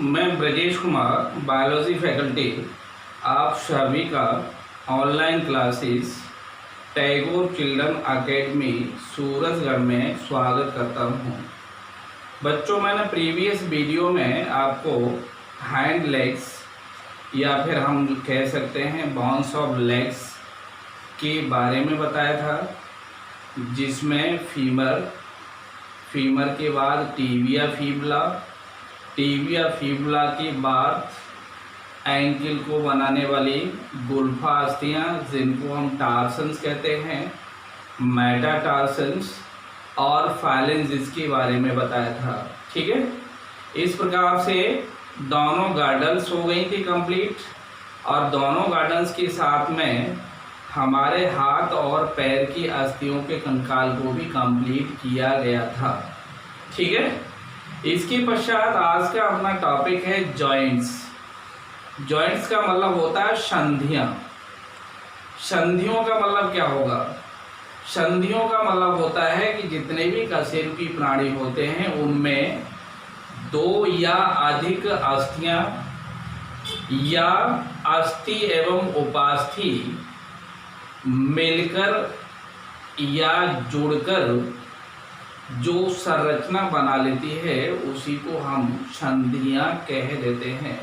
मैं Brajesh Kumar, biology faculty, आप सभी का online classes Tagore children academy Surajgarh में स्वागत करता हूं। बच्चों, मैंने प्रीवियस वीडियो में आपको हैंड लेग्स या फिर हम कह सकते हैं बोन्स ऑफ लेग्स के बारे में बताया था, जिसमें फीमर के बाद टिबिया फीबुला के बाद एंकिल को बनाने वाली गुल्फा अस्थियाँ, जिनको हम टार्सन्स कहते हैं, मेटाटार्सन्स और फाइलेंजिस के बारे में बताया था। ठीक है, इस प्रकार से दोनों गार्डल्स हो गई थी कंप्लीट, और दोनों गार्डल्स के साथ में हमारे हाथ और पैर की अस्थियों के कंकाल को भी कंप्लीट किया गया था। ठीक है, इसके पश्चात आज का अपना टॉपिक है जॉइंट्स। जॉइंट्स का मतलब होता है संधियां। संधियों का मतलब क्या होगा? संधियों का मतलब होता है कि जितने भी कशेरुकी प्राणी होते हैं उनमें दो या अधिक अस्थियां या अस्थि एवं उपास्थि मिलकर या जुड़कर जो संरचना बना लेती है उसी को हम संधियां कह देते हैं।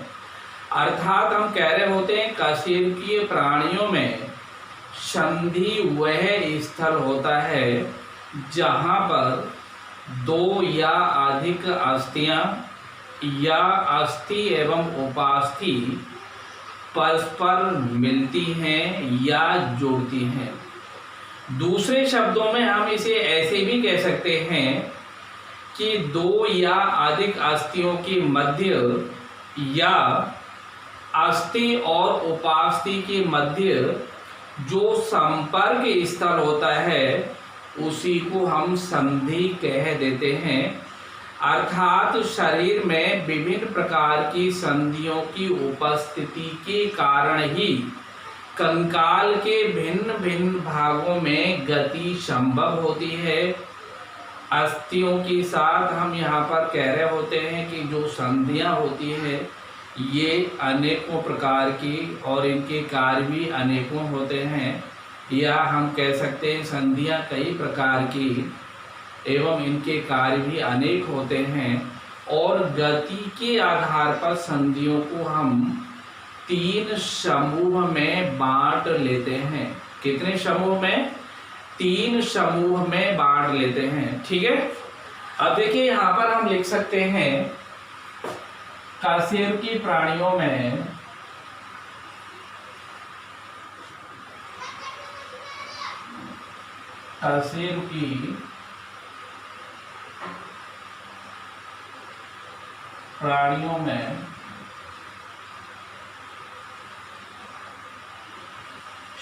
अर्थात हम कह रहे होते हैं कशेरुकीय प्राणियों में संधि वह स्थल होता है जहां पर दो या अधिक अस्थियां या अस्थि एवं उपास्थि परस्पर मिलती हैं या जुड़ती हैं। दूसरे शब्दों में हम इसे ऐसे भी कह सकते हैं कि दो या अधिक अस्थियों के मध्य या अस्थि और उपास्थि के मध्य जो संपर्क स्थल होता है उसी को हम संधि कह देते हैं। अर्थात शरीर में विभिन्न प्रकार की संधियों की उपस्थिति के कारण ही कंकाल के भिन्न भिन्न भागों में गति संभव होती है। अस्थियों के साथ हम यहाँ पर कह रहे होते हैं कि जो संधियाँ होती है ये अनेकों प्रकार की और इनके कार्य भी अनेकों होते हैं, या हम कह सकते हैं संधियाँ कई प्रकार की एवं इनके कार्य भी अनेक होते हैं। और गति के आधार पर संधियों को हम 3 समूह में बांट लेते हैं। कितने समूह में? 3 समूह में बांट लेते हैं। ठीक है, अब देखिए यहाँ पर हम लिख सकते हैं कशेरुकी प्राणियों में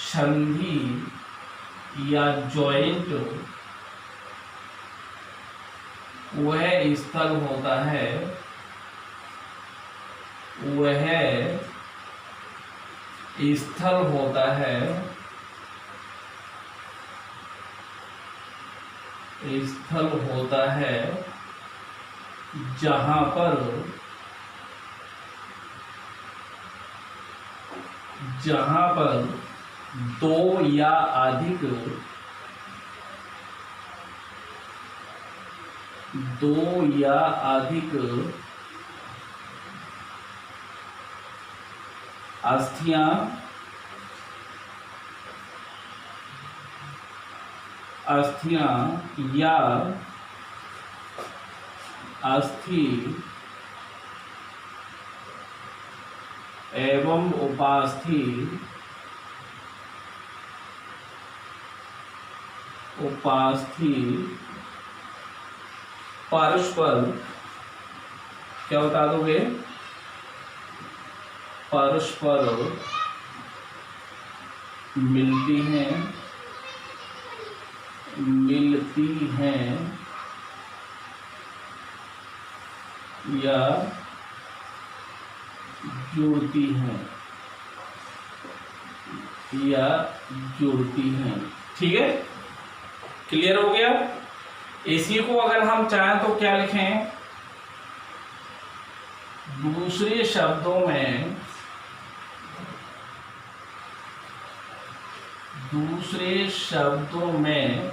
संधि या जॉइंट वह स्थल होता है जहां पर दो या अधिक अस्थियां या अस्थि एवं उपास्थि परस्पर क्या बता दोगे? परस्पर मिलती हैं या जुड़ती हैं। ठीक है, क्लियर हो गया? इसी को अगर हम चाहें तो क्या लिखें? दूसरे शब्दों में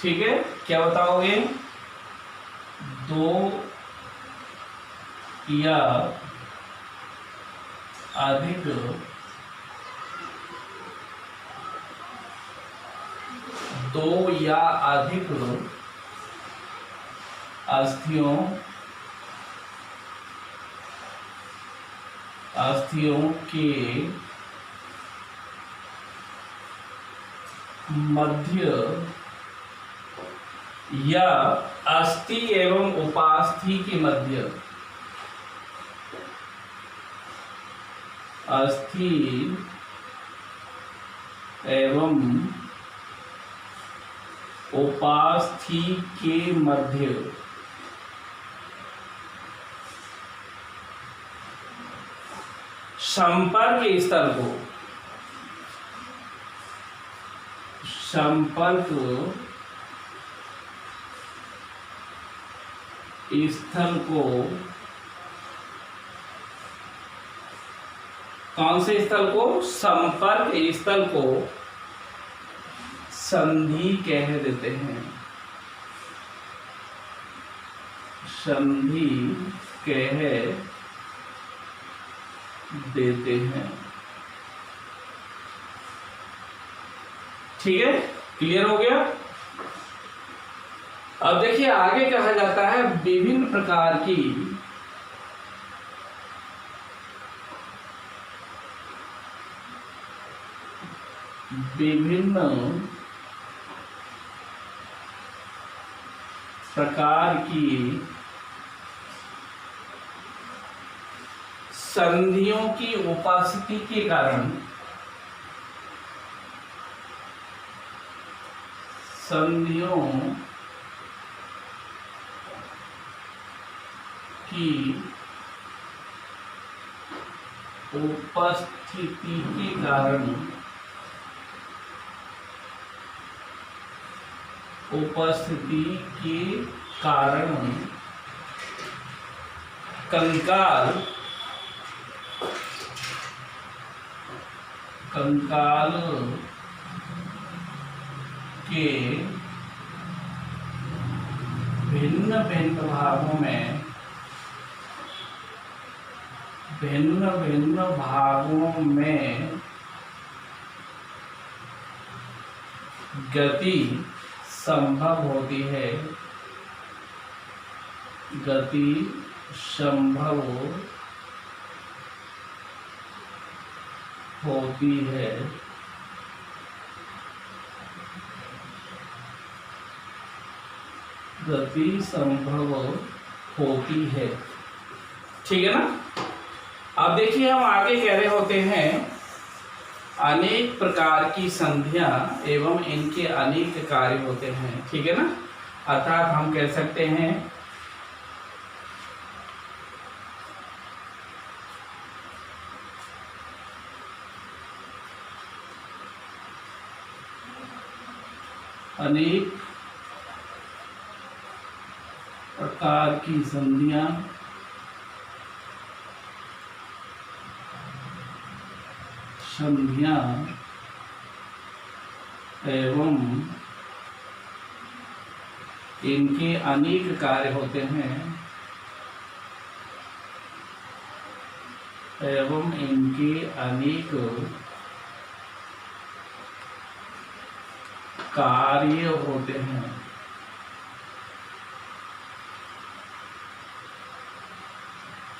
ठीक है, क्या बताओगे? दो या अधिक अस्थियों के मध्य या अस्थि एवं उपास्थि के मध्य, अस्थि एवं उपास्थि के मध्य संपर्क स्थल को कौन से स्थल को? संपर्क स्थल को संधि कह देते हैं, संधि कह देते हैं। ठीक है, क्लियर हो गया? अब देखिए आगे कहा जाता है विभिन्न प्रकार की संधियों की उपस्थिति के कारण संधियों की उपस्थिति के कारण कंकाल के भिन्न भिन्न भागों में गति संभव होती है, ठीक है ना? अब देखिए हम आगे कह रहे होते हैं अनेक प्रकार की संधियां एवं इनके अनेक कार्य होते हैं, ठीक है ना? अर्थात हम कह सकते हैं अनेक प्रकार की संधियां एवं इनके अनेक कार्य होते हैं,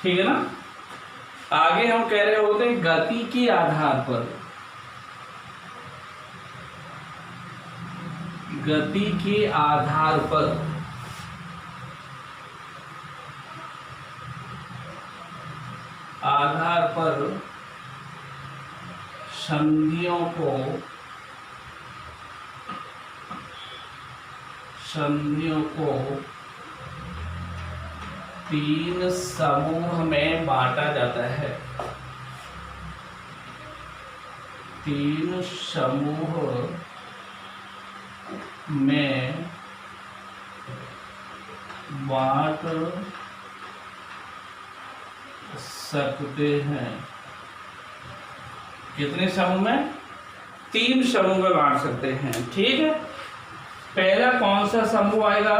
ठीक है ना? आगे हम कह रहे होते हैं गति के आधार पर संधियों को तीन समूह में बांटा जाता है, तीन समूह में बांट सकते हैं। कितने समूह में? 3 समूह में बांट सकते हैं। ठीक है, पहला कौन सा समूह आएगा?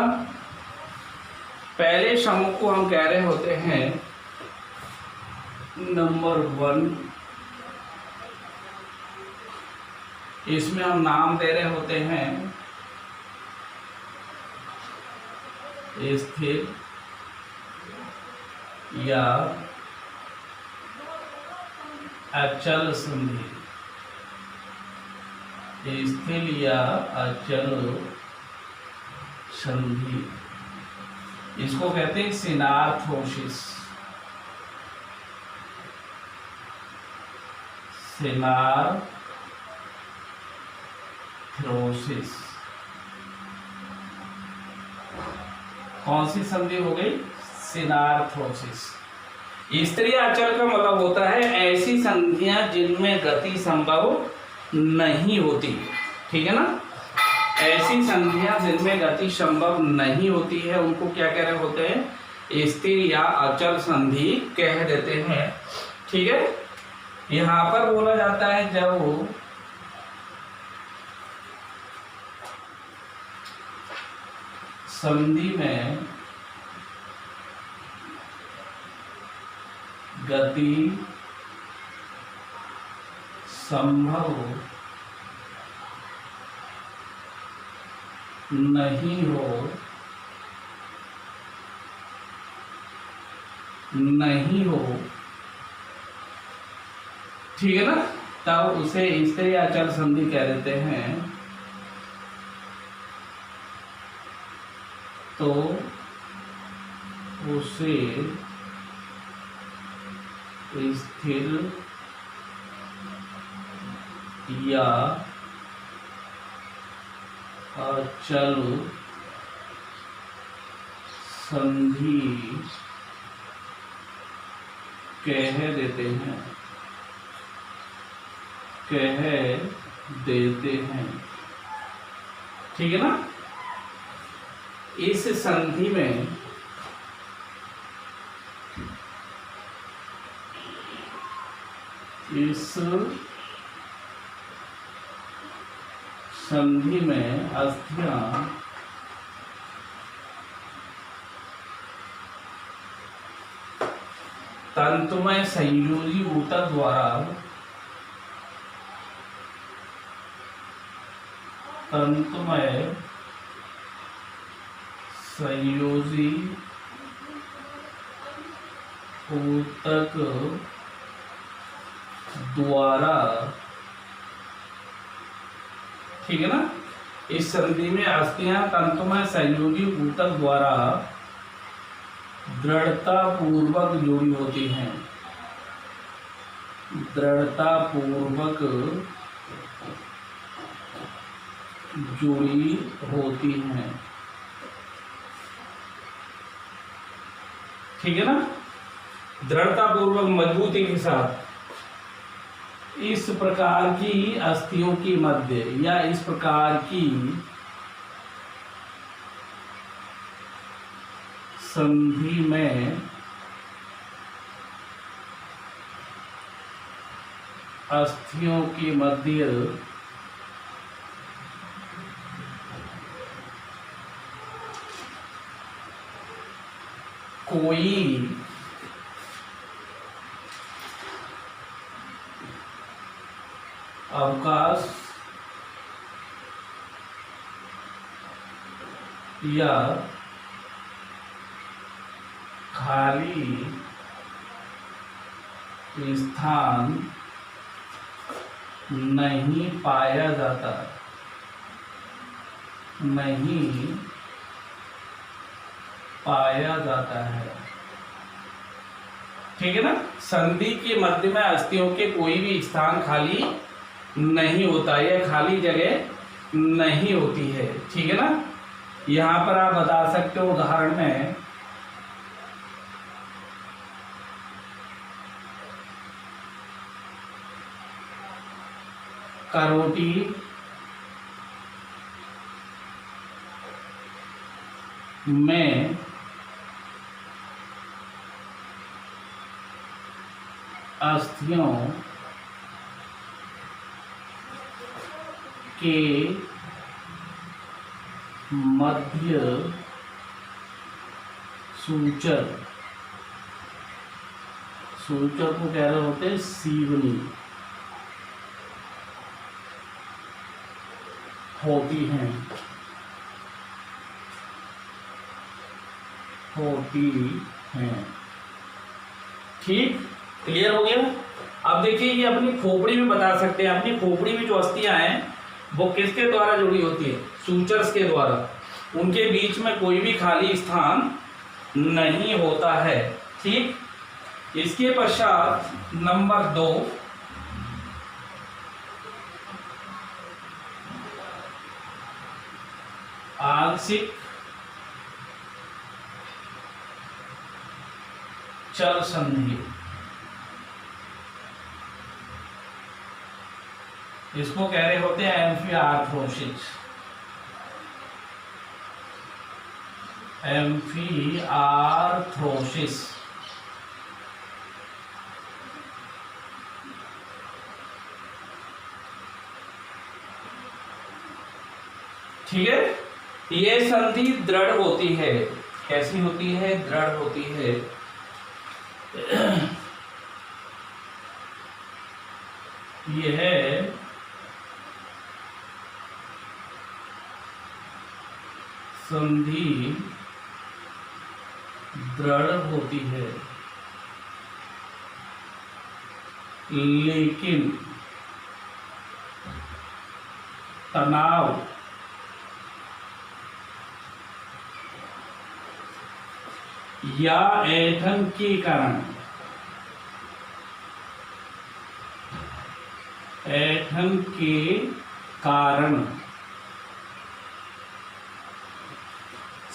पहले समूह को हम कह रहे होते हैं नंबर 1। इसमें हम नाम दे रहे होते हैं स्थिर या अचल संधि। स्थिर या अचल संधि, इसको कहते हैं सिनार्थ्रोसिस। सिनार्थ्रोसिस कौन सी संधि हो गई? सिनार्थ्रोसिस। स्थिर या अचल का मतलब होता है ऐसी संधियां जिनमें गति संभव नहीं होती। ठीक है ना, ऐसी संधियां जिनमें गति संभव नहीं होती है उनको क्या कह रहे होते हैं? स्थिर या अचल संधि कह देते हैं। ठीक है, यहां पर बोला जाता है जब संधि में गति संभव नहीं हो, ठीक है ना, तब उसे स्थिर या अचल संधि कह देते हैं। तो उसे स्थिर या अचल संधि कह देते हैं। ठीक है ना, इस संधि में अस्थियां तंतुमय संयोजी ऊतक द्वारा ठीक है ना, इस संधि में अस्थियां तंतुमय संयोगी ऊतक द्वारा दृढ़ता पूर्वक जुड़ी होती हैं। ठीक है ना, दृढ़ता पूर्वक मजबूती के साथ इस प्रकार की अस्थियों की मध्य या इस प्रकार की संधि में अस्थियों की मध्य कोई अवकाश या खाली स्थान नहीं पाया जाता है। ठीक है ना, संधि के मध्य में अस्थियों के कोई भी स्थान खाली नहीं होता, यह खाली जगह नहीं होती है। ठीक है ना, यहां पर आप बता सकते हो उदाहरण में करोटी में अस्थियों के मध्य सूचर, सूचर को कह रहे होते हैं सीवनी, होती हैं, होती हैं। ठीक, क्लियर हो गया। अब देखिए ये अपनी खोपड़ी में बता सकते हैं, अपनी खोपड़ी में जो अस्थियां हैं वो किसके द्वारा जुड़ी होती है, सूचर्स के द्वारा, उनके बीच में कोई भी खाली स्थान नहीं होता है। ठीक, इसके पश्चात नंबर 2, आंशिक चल संधि, इसको कह रहे होते हैं एम्फीआर्थ्रोसिस, एम्फीआर्थ्रोसिस। ठीक है, ये संधि दृढ़ होती है, कैसी होती है, दृढ़ होती है। यह संधि दृढ़ होती है, लेकिन तनाव या ऐंठन के कारण, ऐंठन के कारण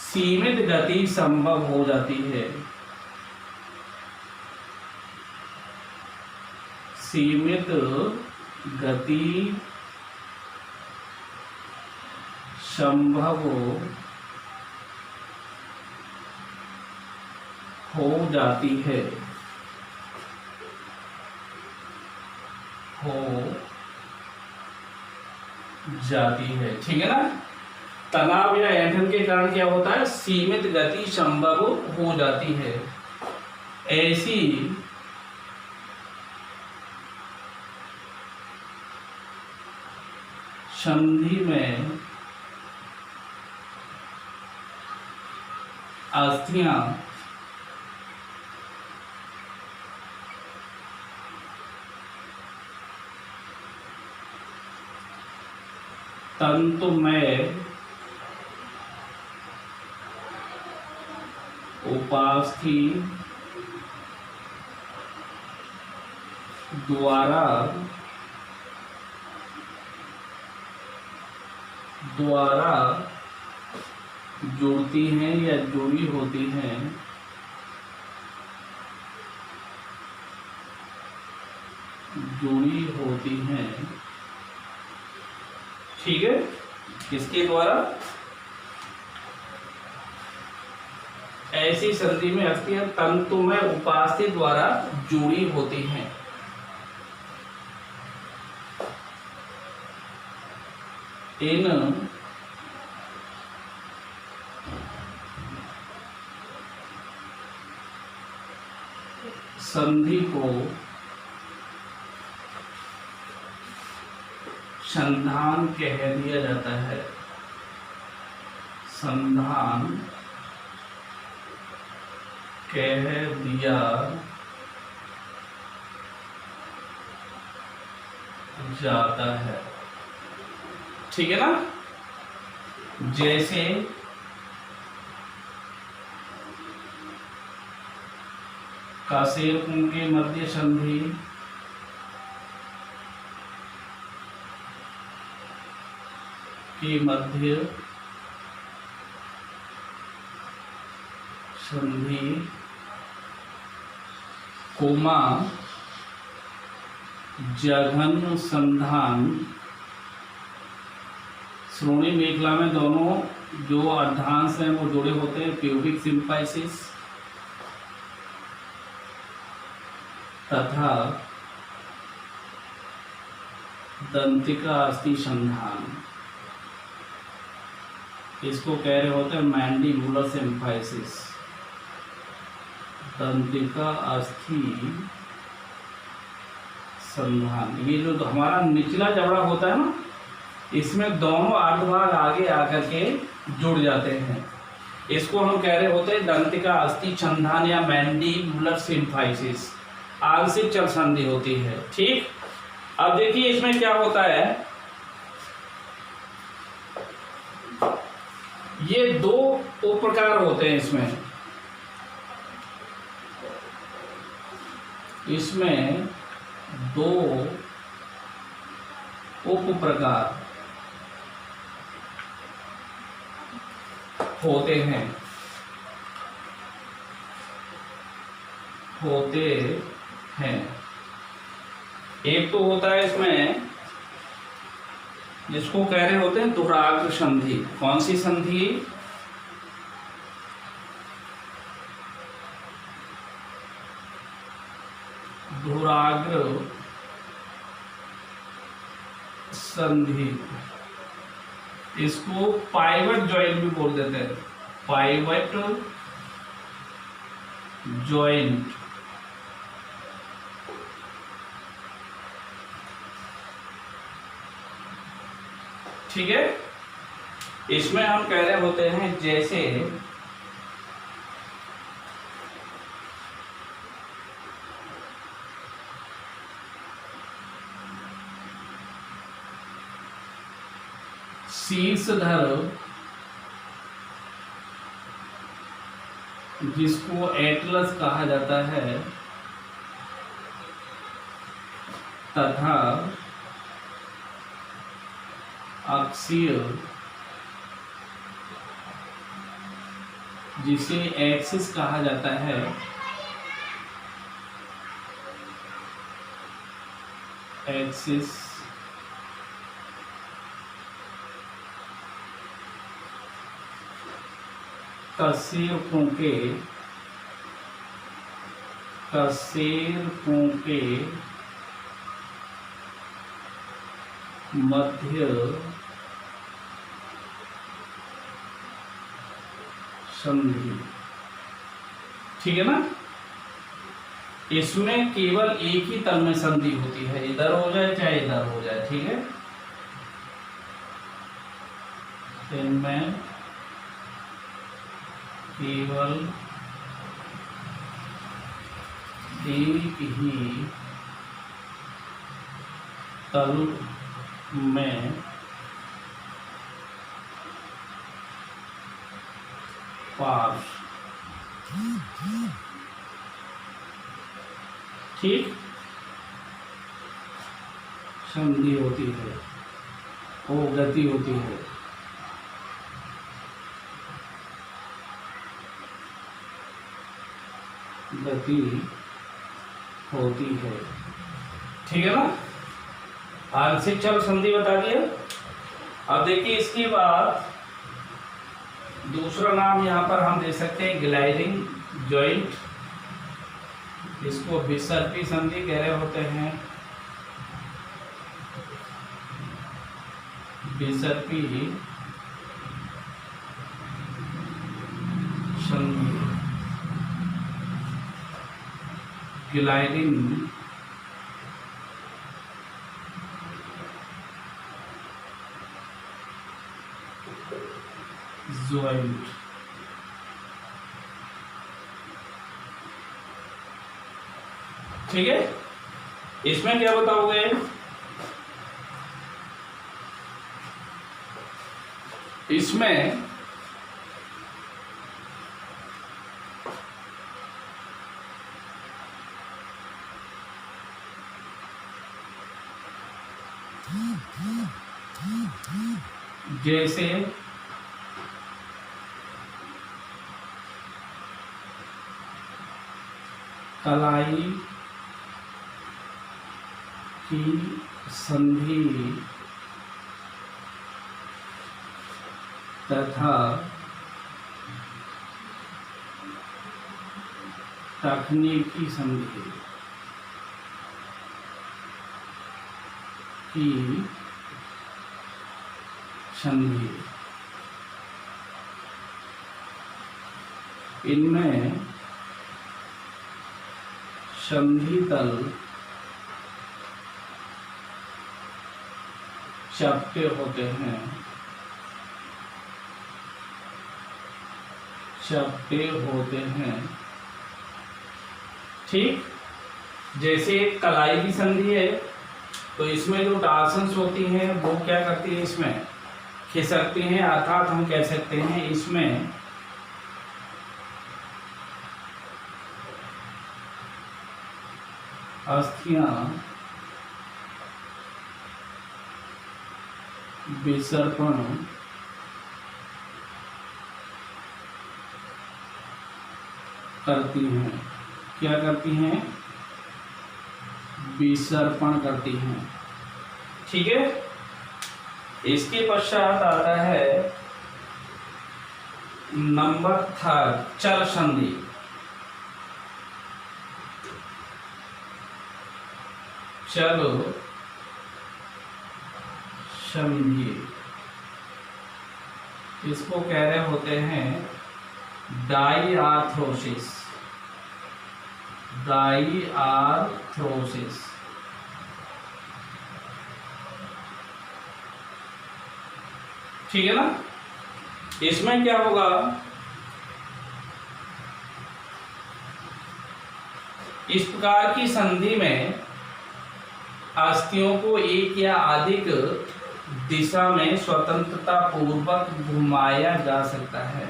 सीमित गति संभव हो जाती है, सीमित गति संभव हो जाती है, हो जाती है। ठीक है ना, तनाव या ऐंठन के कारण क्या होता है, सीमित गति संभव हो जाती है। ऐसी संधि में अस्थियां तंतुमय उपास्थि द्वारा जुड़ती हैं या जुड़ी होती हैं, जुड़ी होती हैं। ठीक है, किसके द्वारा, ऐसी संधि में अस्थियां तंतुमय उपास्थि द्वारा जुड़ी होती हैं। इन संधि को संधान कह दिया जाता है, संधान कह दिया जाता है। ठीक है ना, जैसे कासेरकुंड के मध्य संधि, के मध्य संधि, कोमा जघन संधान, श्रोणी मेखला में दोनों जो अर्धांश हैं वो जुड़े होते हैं, प्यूबिक सिम्फाइसिस, तथा दंतिका अस्थि संधान, इसको कह रहे होते हैं मैंडिबुलर सिम्फाइसिस। दंतिका अस्थि संधान, ये जो हमारा निचला जबड़ा होता है ना, इसमें दोनों अर्धभाग आगे आकर के जुड़ जाते हैं, इसको हम कह रहे होते हैं दंतिका अस्थि संधान या मैंडिबुलर सिम्फाइसिस, आंशिक चल संधि होती है। ठीक, अब देखिए इसमें क्या होता है, ये दो उप प्रकार होते हैं इसमें दो उप प्रकार होते हैं। एक तो होता है इसमें जिसको कह रहे होते हैं दुराग्र संधि। कौन सी संधि? दुराग्र संधि, इसको पाइवट जॉइंट भी बोल देते हैं, पाइवट जॉइंट। ठीक है, इसमें हम कह रहे होते हैं जैसे शीर्षधर, जिसको एटलस कहा जाता है, तथा अक्षीय, जिसे एक्सिस कहा जाता है, एक्सिस कशेरुकों के मध्य संधि। ठीक है ना, इसमें केवल एक ही तल में संधि होती है, इधर हो जाए चाहे इधर हो जाए। ठीक है, इनमें केवल एक ही तल में पार्श्व। ठीक, संधि होती है, वो गति होती है। गति होती है। ठीक है ना, आंशिक चल संधि बता दिया। अब देखिए इसके बाद दूसरा नाम यहाँ पर हम दे सकते हैं ग्लाइडिंग जॉइंट, इसको विसर्पी संधि कह रहे होते हैं, विसर्पी संधि, ग्लाइडिंग जॉइंट। ठीक है, इसमें क्या बताओगे? इसमें जैसे कलाई की संधि तथा टखने की संधि। की संधि। इनमें संधि तल चपटे होते हैं, चपटे होते हैं। ठीक, जैसे कलाई की संधि है तो इसमें जो टार्सन्स होती हैं वो क्या करती है, इसमें खिसकती हैं, अर्थात हम कह सकते हैं इसमें अस्थियां विसर्पण करती हैं। क्या करती हैं? विसर्पण करती हैं। ठीक है, इसके पश्चात आता है नंबर 3 चल संधि। चलो संधि, इसको कह रहे होते हैं डाईआर्थ्रोसिस। डाईआर्थ्रोसिस। ठीक है ना। इसमें क्या होगा, इस प्रकार की संधि में अस्थियों को एक या अधिक दिशा में स्वतंत्रता पूर्वक घुमाया जा सकता है।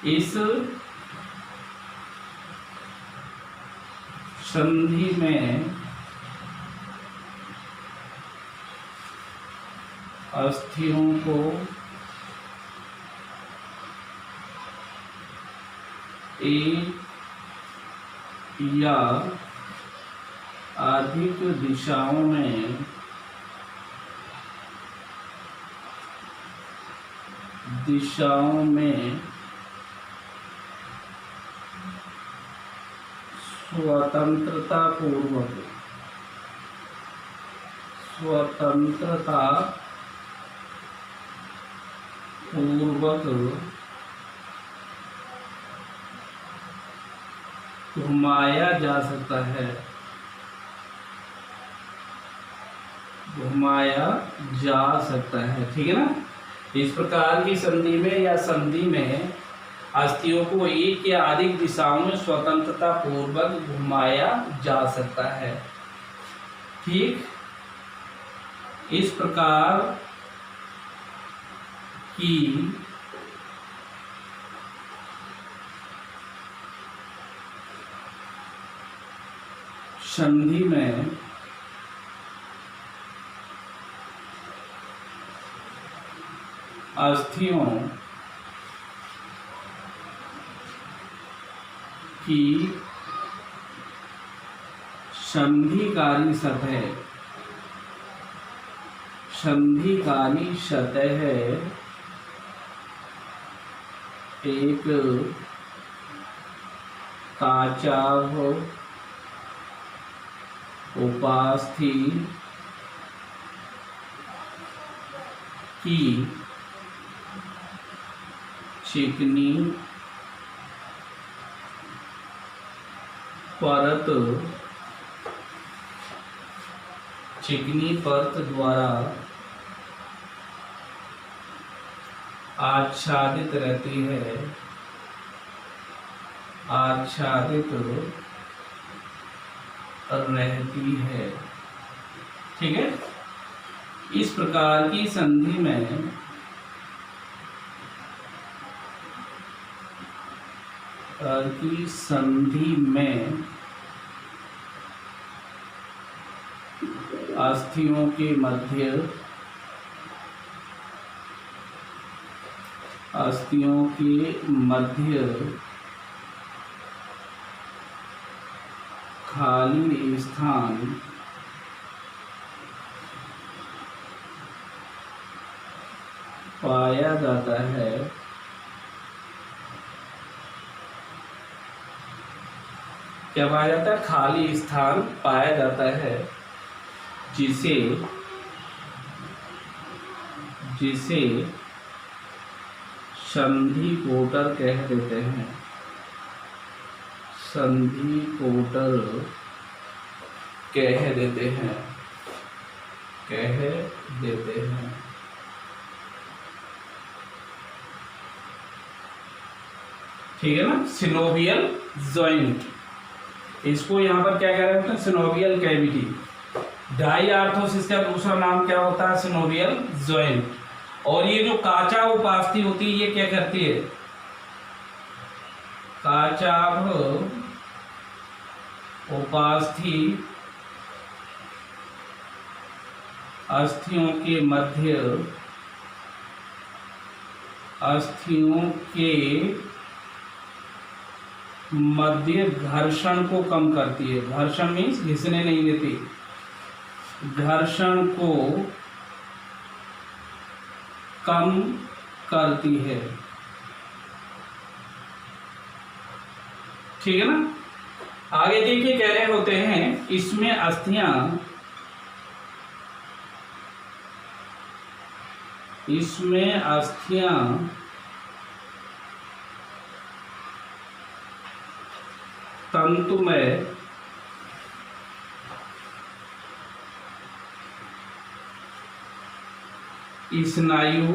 इस संधि में अस्थियों को एक या अधिक दिशाओं में स्वतंत्रता पूर्वक घुमाया जा सकता है। घुमाया जा सकता है। ठीक है ना। इस प्रकार की संधि में या संधि में अस्थियों को एक या अधिक दिशाओं में स्वतंत्रता पूर्वक घुमाया जा सकता है। ठीक, इस प्रकार की संधि में अस्थियों की संधिकारी सतह एक काचाभ उपास्थि की चिकनी परत द्वारा आच्छादित रहती है। ठीक है। इस प्रकार की संधि में अस्थियों के मध्य खाली स्थान पाया जाता है। क्या पाया जाता है? खाली स्थान पाया जाता है, जिसे संधि कोटर कह देते हैं। संधि कोटर कह देते हैं। ठीक है ना। सिनोवियल जॉइंट, इसको यहाँ पर क्या कह रहे होते हैं? Synovial cavity. डाईआर्थोसिस का दूसरा नाम क्या होता है? Synovial joint. और ये जो काचा उपास्थि होती है, ये क्या करती है? काचाभ उपास्थि अस्थियों के मध्य घर्षण को कम करती है। घर्षण मीन्स घिसने नहीं देती, घर्षण को कम करती है। ठीक है ना। आगे देखिए, कह रहे होते हैं इसमें अस्थियां तंतुमय स्नायु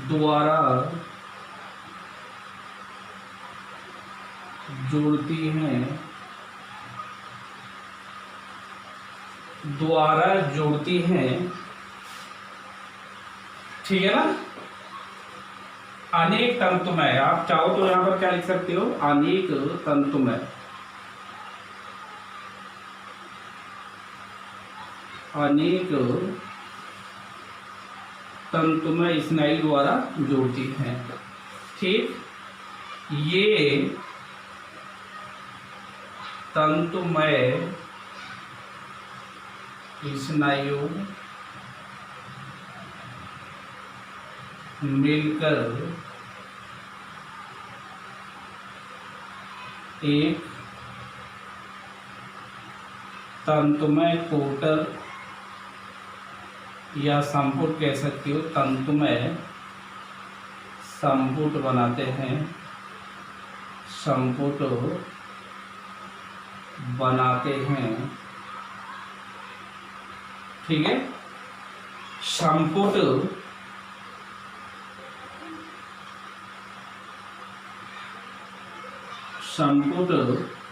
द्वारा जुड़ती हैं। ठीक है ना। अनेक तंतुमय, आप चाहो तो यहां पर क्या लिख सकते हो? अनेक तंतुमय स्नायु द्वारा जोड़ती हैं। ठीक, ये तंतुमय स्नायु मिलकर एक तंतुमय कोटर या संपुट कह सकते हो, तंतुमय संपुट बनाते हैं। ठीक है। संपुट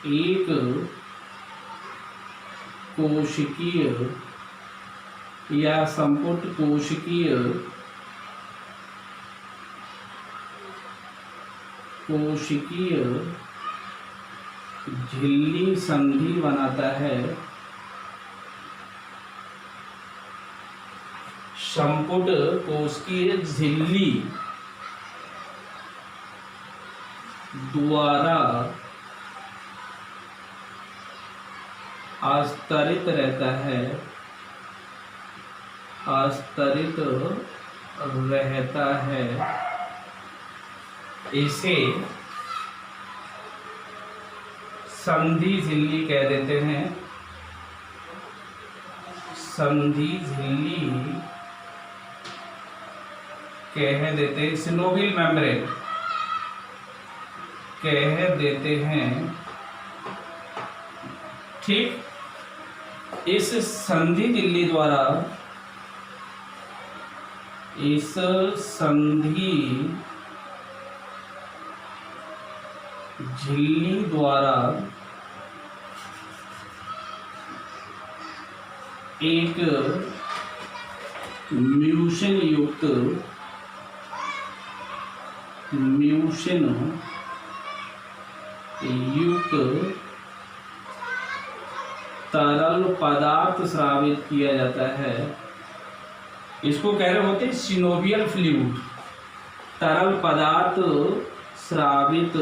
एक कोशिकीय या संपुट कोशिकीय झिल्ली संधि बनाता है। संपुट कोशिकीय झिल्ली द्वारा आस्तरित रहता है। इसे संधि झिल्ली कह देते हैं। सिनोवियल मेम्ब्रेन कह देते हैं। ठीक, इस संधि झिल्ली द्वारा एक म्यूसिन युक्त तरल पदार्थ स्रावित किया जाता है। इसको कह रहे होते हैं सिनोवियल फ्लूइड। तरल पदार्थ स्रावित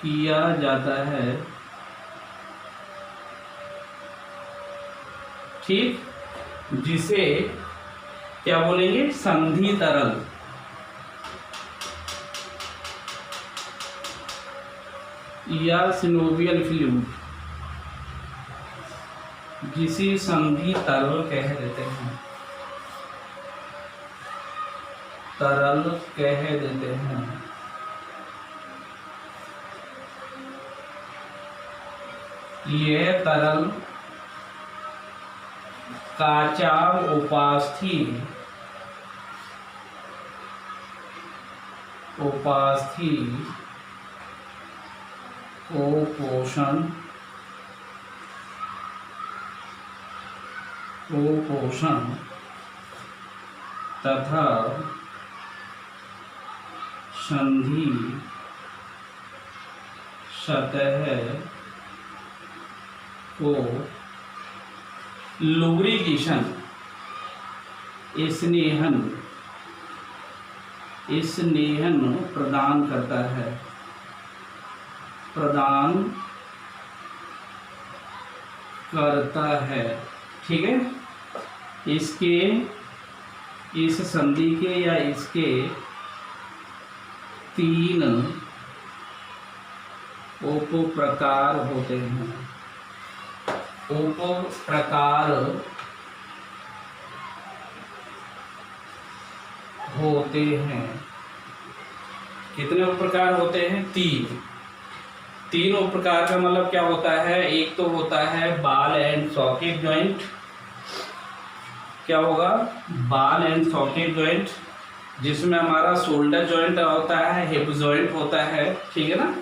किया जाता है। ठीक, जिसे क्या बोलेंगे? संधि तरल। या सिनोवियल फ्लूइड, जिसे संधि तरल कह देते हैं, तरल कह देते हैं। यह तरल काचाव उपास्थि को पोषण तथा संधि सतह को लुब्रिकेशन स्नेहन प्रदान करता है। ठीक है, इसके इस संधि के या इसके 3 उप प्रकार होते हैं। उप प्रकार होते हैं। कितने उप प्रकार होते हैं? 3 उप प्रकार का मतलब क्या होता है? एक तो होता है बॉल एंड सॉकेट जॉइंट। क्या होगा? बॉल एंड सॉकेट जॉइंट, जिसमें हमारा शोल्डर जॉइंट होता है, हिप जॉइंट होता है। ठीक है ना।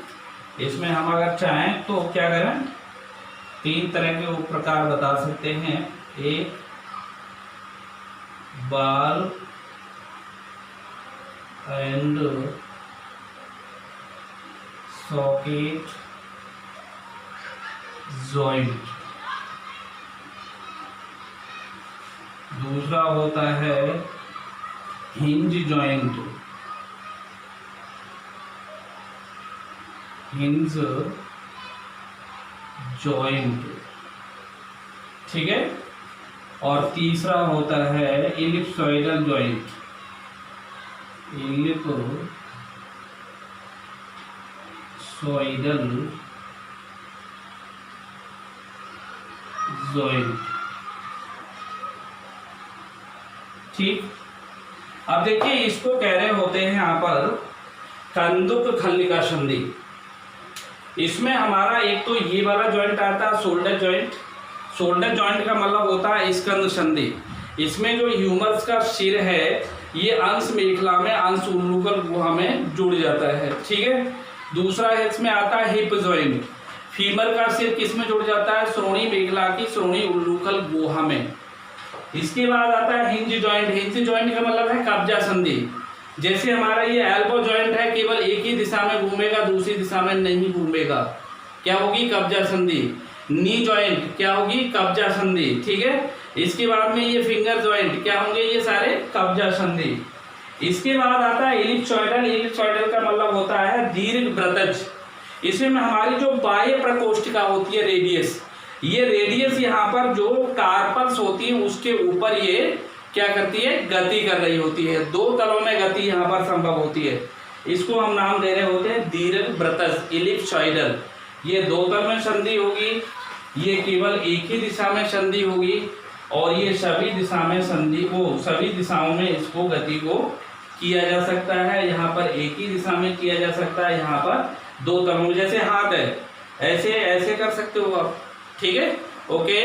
इसमें हम अगर चाहें तो क्या करें, 3 तरह के उप प्रकार बता सकते हैं। एक बॉल एंड सॉकेट जॉइंट, दूसरा होता है हिंज जॉइंट, ठीक है। और तीसरा होता है इलिप्सॉइडल जॉइंट, ठीक। अब देखिए, इसको कह रहे होते हैं यहाँ पर कंदुक खल्लिका संधि। इसमें हमारा एक तो ये वाला जॉइंट आता है शोल्डर जॉइंट। शोल्डर जॉइंट का मतलब होता है स्कंद संधि। इसमें जो ह्यूमरस का सिर है ये अंश मेखला में अंश उल्लूकल गुहा में जुड़ जाता है। ठीक है। दूसरा इसमें आता है हिप जॉइंट। फीमर का सिर किस में जुड़ जाता है? श्रोणी मेखला की श्रोणी उल्लूकल गुहा में। इसके बाद आता है हिंज जॉइंट। हिंज जॉइंट का मतलब है कब्जा संधि। जैसे हमारा ये एल्बो जॉइंट है, केवल एक ही दिशा में घूमेगा, दूसरी दिशा में नहीं घूमेगा, क्या होगी? कब्जा संधि। नी जॉइंट क्या होगी? कब्जा संधि। ठीक है। इसके बाद में ये फिंगर जॉइंट क्या होंगे? ये सारे कब्जा संधि। इसके बाद आता है इलिप्सॉइडल। इलिप्सॉइडल का मतलब होता है दीर्घ वृत्तज। इसमें हमारी जो बाह्य प्रकोष्ठिका होती है, रेडियस, ये रेडियस यहाँ पर जो कार्पल्स होती है उसके ऊपर ये क्या करती है? गति कर रही होती है। 2 तलों में गति यहाँ पर संभव होती है। इसको हम नाम दे रहे होते हैं दीर्घ वृत्तज, इलिप्सॉइडल। ये 2 तल में संधि होगी, ये केवल एक ही दिशा में संधि होगी, और ये सभी दिशा में संधि को, सभी दिशाओं में इसको गति को किया जा सकता है। यहाँ पर एक ही दिशा में किया जा सकता है, यहाँ पर 2 तलों में। जैसे हाथ है, ऐसे ऐसे कर सकते हो आप। ठीक है। ओके।